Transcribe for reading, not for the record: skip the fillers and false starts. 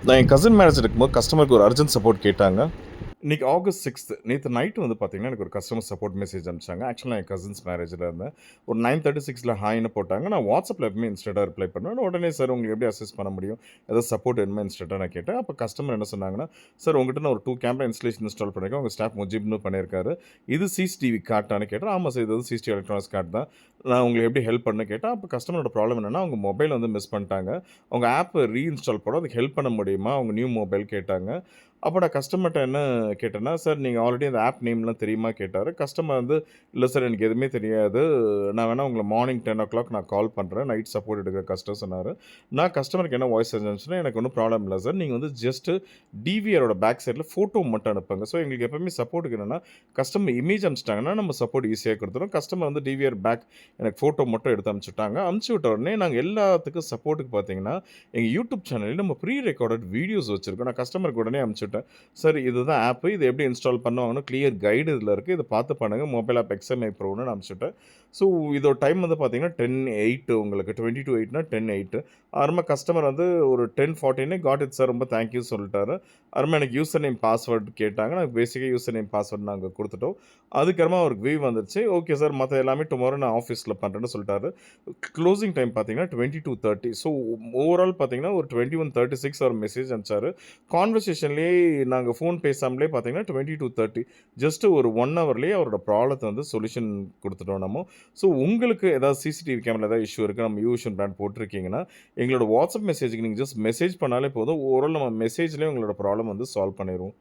நான் என் cousin marriage இருக்கும்போது கஸ்டமருக்கு ஒரு அர்ஜென்ட் சப்போர்ட் கேட்டாங்க. இன்னைக்கு ஆகஸ்ட் 6 நேத்து நைட் வந்து பார்த்தீங்கன்னா, எனக்கு ஒரு கஸ்டமர் சப்போர்ட் மெசேஜ் அனுப்பிச்சாங்க. ஆக்சுவலா என் கசின்ஸ் மேரேஜ்ல இருந்தேன். ஒரு 9:36ல ஹாய்ன்னு போட்டாங்க. நான் WhatsAppல எப்பவுமே இன்ஸ்டன்ட்டா ரிப்ளை பண்ணுவேன். உடனே சார் உங்களுக்கு எப்படி அசிஸ்ட் பண்ண முடியும்? ஏதாவது சப்போர்ட் வேணுமா இன்ஸ்டன்ட்டா நான் கேட்டேன். அப்ப கஸ்டமர் என்ன சொன்னாங்கன்னா, சார் உங்ககிட்ட நான் ஒரு 2 கேமரா இன்ஸ்டலேஷன் இன்ஸ்டால் பண்ணியிருக்கேன். உங்க ஸ்டாஃப் முஜீப்னு பண்ணியிருக்காரு. இது சிசிடிவி கார்டான்னு கேட்டேன். ஆமா சார் இது வந்து சிசிடிவி எலக்ட்ரானிக்ஸ் கார்ட் தான். நான் உங்களுக்கு எப்படி ஹெல்ப் பண்ணணும்னு கேட்டேன். அப்ப கஸ்டமரோட ப்ராப்ளம் என்னன்னா, அவங்க மொபைல் வந்து மிஸ் பண்ணிட்டாங்க. அவங்க ஆப் ரீஇன்ஸ்டால் பண்ண அதுக்கு ஹெல்ப் பண்ண முடியுமா? அவங்க நியூ மொபைல் கேட்டாங்க. அப்போ நான் கஸ்டமர்ட்ட என்ன கேட்டேன்னா, "சார் நீங்க ஆல்ரெடி அந்த ஆப் நேம்லாம் தெரியுமா?" கேட்டாரு. கஸ்டமர் வந்து, "இல்ல சார் எனக்கு எதுவுமே தெரியாது. நான் வேணா உங்கள மார்னிங் 10:00 நான் கால் பண்றேன். நைட் சப்போர்ட் எடுக்கிற கஷ்டம்" சொன்னாரு. நான் கஸ்டமருக்கு என்ன வாய்ஸ் அனுப்பிச்சேன்னா, "எனக்கு ஒண்ணும் ப்ராப்ளம் இல்ல சார். நீங்க வந்து ஜஸ்ட் டிவிஆரோட பேக் சைட்ல ஃபோட்டோ மட்டும் அனுப்புங்க." ஸோ எங்களுக்கு எப்பவுமே சப்போர்ட்டுக்கு என்னன்னா, கஸ்டமர் இமேஜ் அனுப்பிச்சிட்டாங்கன்னா, நம்ம சப்போர்ட் ஈஸியா குடுத்துரும். கஸ்டமர் வந்து டிவிஆர் பேக் எனக்கு ஃபோட்டோ மட்டும் எடுத்து அனுப்பிச்சுட்டாங்க. அனுப்பிச்சு விட்ட உடனே நாங்க எல்லாத்துக்கும் சப்போர்ட்டுக்கு பார்த்தீங்கன்னா, எங்க யூடியூப் சேனல்ல நம்ம ப்ரீ ரெக்கார்டட் வீடியோஸ் வச்சிருக்கோம். நான் கஸ்டமருக்கு உடனே அனுப்பிச்சு விட்டேன். சார் இதுதான் ஆப்பு. இது எப்படி இன்ஸ்டால் பண்ணுவாங்கன்னு கிளியர் கைடு இதில இருக்கு. இத பார்த்து பண்ணுங்க. மொபைல் ஆப் எக்ஸ்எம்ஐ ப்ரோன்னு நான் அனுப்பிச்சுட்டேன். ஸோ இதோட டைம் வந்து பார்த்தீங்கன்னா 10:08 உங்களுக்கு 20:08னா 10:08. அப்புறமா கஸ்டமர் வந்து ஒரு 10:14 காட் இட் சார் ரொம்ப தேங்க் யூ சொல்லிட்டாரு. அப்புறமா எனக்கு யூசர் நேம் பாஸ்வேர்ட் கேட்டாங்க. நான் பேசிக்கா யூசர் நேம் பாஸ்வேர்ட் நாங்க குடுத்துட்டோம். அதுக்கப்புறமா அவருக்கு விவ் வந்துருச்சு. ஓகே சார் மத்த எல்லாமே டுமாரோ நான் ஆஃபீஸ்ல பண்றேன்னு சொல்லிட்டாரு. க்ளோசிங் டைம் பார்த்தீங்கன்னா 22:30. ஸோ ஓவரால் பார்த்தீங்கன்னா ஒரு 21:36 அவர் மெசேஜ் அனுப்பிச்சாரு. கான்வர்சேஷன்லேயே நாங்க ஃபோன் பேசாமலே பார்த்தீங்கன்னா 22:30 ஜஸ்ட் ஒரு 1 ஹவர்லேயே அவரோட ப்ராப்ளத்த வந்து சொல்யூஷன் குடுத்துட்டோம் நம்ம. ஸோ உங்களுக்கு ஏதாவது சிசிடிவி கேமரா ஏதாவது இஷ்யூ இருக்கு. நம்ம யூஷன் பிராண்ட் போட்டிருக்கீங்கன்னா, எங்களோட வாட்ஸ்அப் மெசேஜ்க்கு நீங்க ஜஸ்ட் மெசேஜ் பண்ணாலே போதும். ஓரளவு நம்ம மெசேஜ்லேயே உங்களோட ப்ராப்ளம் வந்து சால்வ் பண்ணிருவோம்.